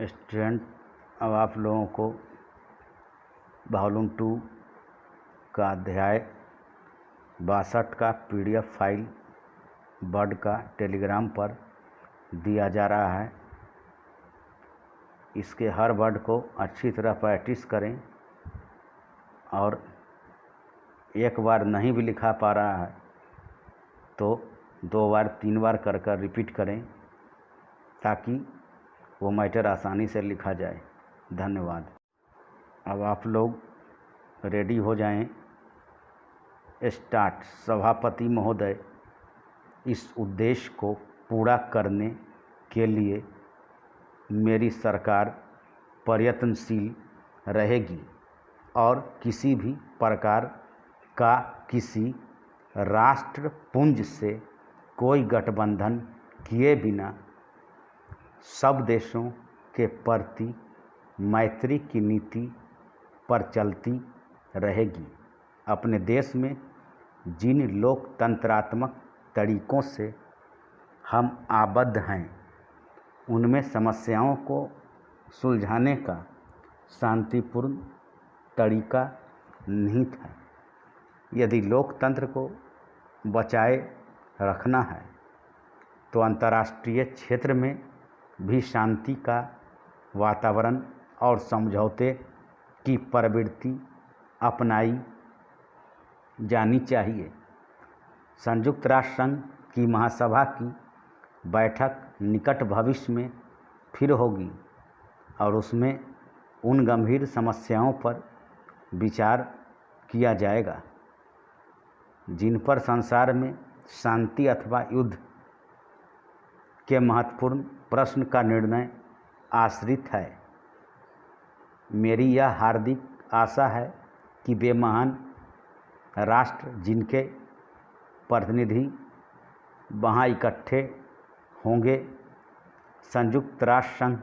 Student, अब आप लोगों को वॉल्यूम 2 का अध्याय 62 का PDF फाइल वर्ड का टेलीग्राम पर दिया जा रहा है। इसके हर वर्ड को अच्छी तरह प्रैक्टिस करें और एक बार नहीं भी लिखा पा रहा है तो 2 बार 3 बार कर कर रिपीट करें ताकि वो मैटर आसानी से लिखा जाए। धन्यवाद। अब आप लोग रेडी हो जाएं। स्टार्ट। सभापति महोदय, इस उद्देश्य को पूरा करने के लिए मेरी सरकार प्रयत्नशील रहेगी और किसी भी प्रकार का किसी राष्ट्रपुंज से कोई गठबंधन किए बिना सब देशों के प्रति मैत्री की नीति पर चलती रहेगी। अपने देश में जिन लोकतंत्रात्मक तरीकों से हम आबद्ध हैं उनमें समस्याओं को सुलझाने का शांतिपूर्ण तरीका निहित है। यदि लोकतंत्र को बचाए रखना है तो अंतर्राष्ट्रीय क्षेत्र में भी शांति का वातावरण और समझौते की प्रवृत्ति अपनाई जानी चाहिए। संयुक्त राष्ट्र संघ की महासभा की बैठक निकट भविष्य में फिर होगी और उसमें उन गंभीर समस्याओं पर विचार किया जाएगा जिन पर संसार में शांति अथवा युद्ध के महत्वपूर्ण प्रश्न का निर्णय आश्रित है। मेरी यह हार्दिक आशा है कि वे महान राष्ट्र जिनके प्रतिनिधि वहाँ इकट्ठे होंगे संयुक्त राष्ट्र संघ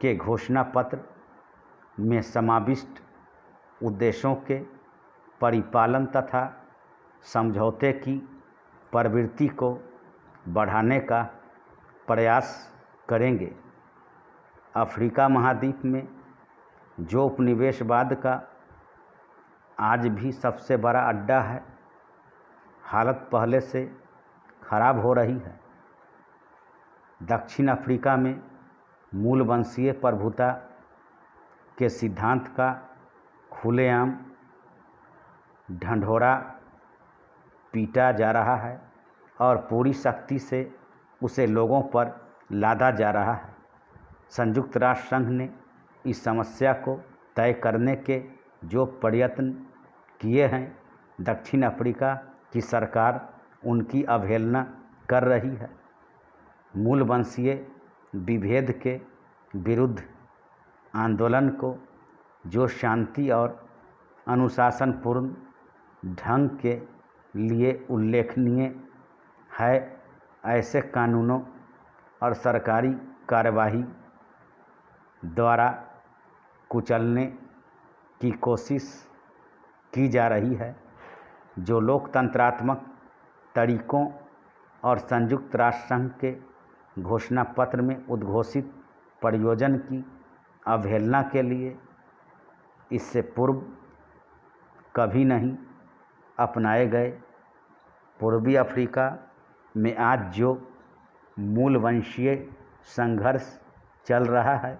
के घोषणा पत्र में समाविष्ट उद्देश्यों के परिपालन तथा समझौते की प्रवृत्ति को बढ़ाने का प्रयास करेंगे। अफ्रीका महाद्वीप में जो उपनिवेशवाद का आज भी सबसे बड़ा अड्डा है, हालत पहले से खराब हो रही है। दक्षिण अफ्रीका में मूल वंशीय प्रभुता के सिद्धांत का खुलेआम ढंढोरा पीटा जा रहा है और पूरी शक्ति से उसे लोगों पर लादा जा रहा है। संयुक्त राष्ट्र संघ ने इस समस्या को तय करने के जो प्रयत्न किए हैं, दक्षिण अफ्रीका की सरकार उनकी अवहेलना कर रही है। मूल वंशीय विभेद के विरुद्ध आंदोलन को जो शांति और अनुशासनपूर्ण ढंग के लिए उल्लेखनीय है, ऐसे कानूनों और सरकारी कार्यवाही द्वारा कुचलने की कोशिश की जा रही है जो लोकतंत्रात्मक तरीकों और संयुक्त राष्ट्र संघ के घोषणा पत्र में उद्घोषित प्रयोजन की अवहेलना के लिए इससे पूर्व कभी नहीं अपनाए गए। पूर्वी अफ्रीका में आज जो मूल वंशीय संघर्ष चल रहा है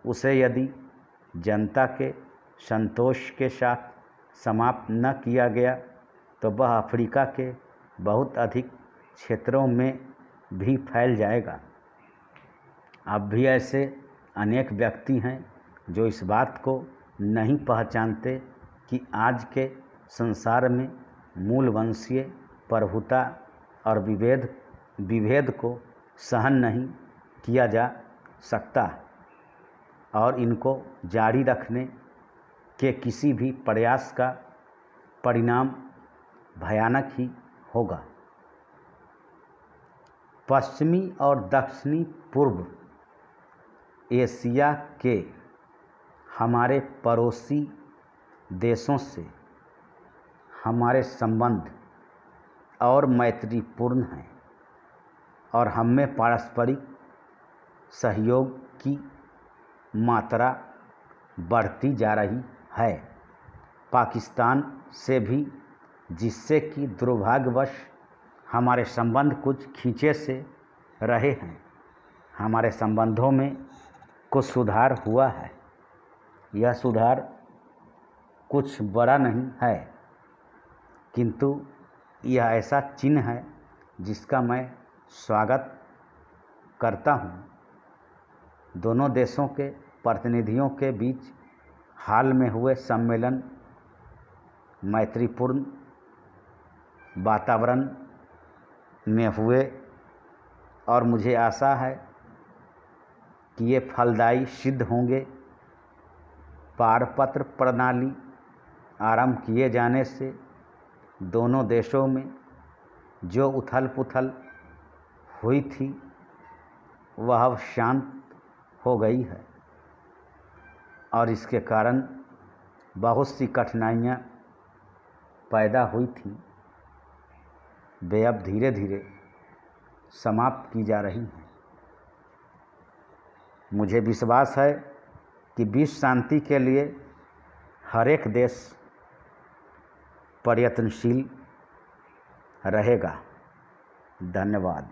उसे यदि जनता के संतोष के साथ समाप्त न किया गया तो वह अफ्रीका के बहुत अधिक क्षेत्रों में भी फैल जाएगा। अब भी ऐसे अनेक व्यक्ति हैं जो इस बात को नहीं पहचानते कि आज के संसार में मूल वंशीय प्रभुता और विभेद को सहन नहीं किया जा सकता और इनको जारी रखने के किसी भी प्रयास का परिणाम भयानक ही होगा। पश्चिमी और दक्षिणी पूर्व एशिया के हमारे पड़ोसी देशों से हमारे संबंध और मैत्रीपूर्ण हैं और हम में पारस्परिक सहयोग की मात्रा बढ़ती जा रही है पाकिस्तान से भी, जिससे कि दुर्भाग्यवश हमारे संबंध कुछ खींचे से रहे हैं। हमारे संबंधों में कुछ सुधार हुआ है। यह सुधार कुछ बड़ा नहीं है, किंतु यह ऐसा चिन्ह है जिसका मैं स्वागत करता हूँ। दोनों देशों के प्रतिनिधियों के बीच हाल में हुए सम्मेलन मैत्रीपूर्ण वातावरण में हुए और मुझे आशा है कि ये फलदायी सिद्ध होंगे। पारपत्र प्रणाली आरंभ किए जाने से दोनों देशों में जो उथल पुथल हुई थी वह अब शांत हो गई है और इसके कारण बहुत सी कठिनाइयाँ पैदा हुई थी, वे अब धीरे धीरे समाप्त की जा रही हैं। मुझे विश्वास है कि विश्व शांति के लिए हर एक देश प्रयत्नशील रहेगा। धन्यवाद।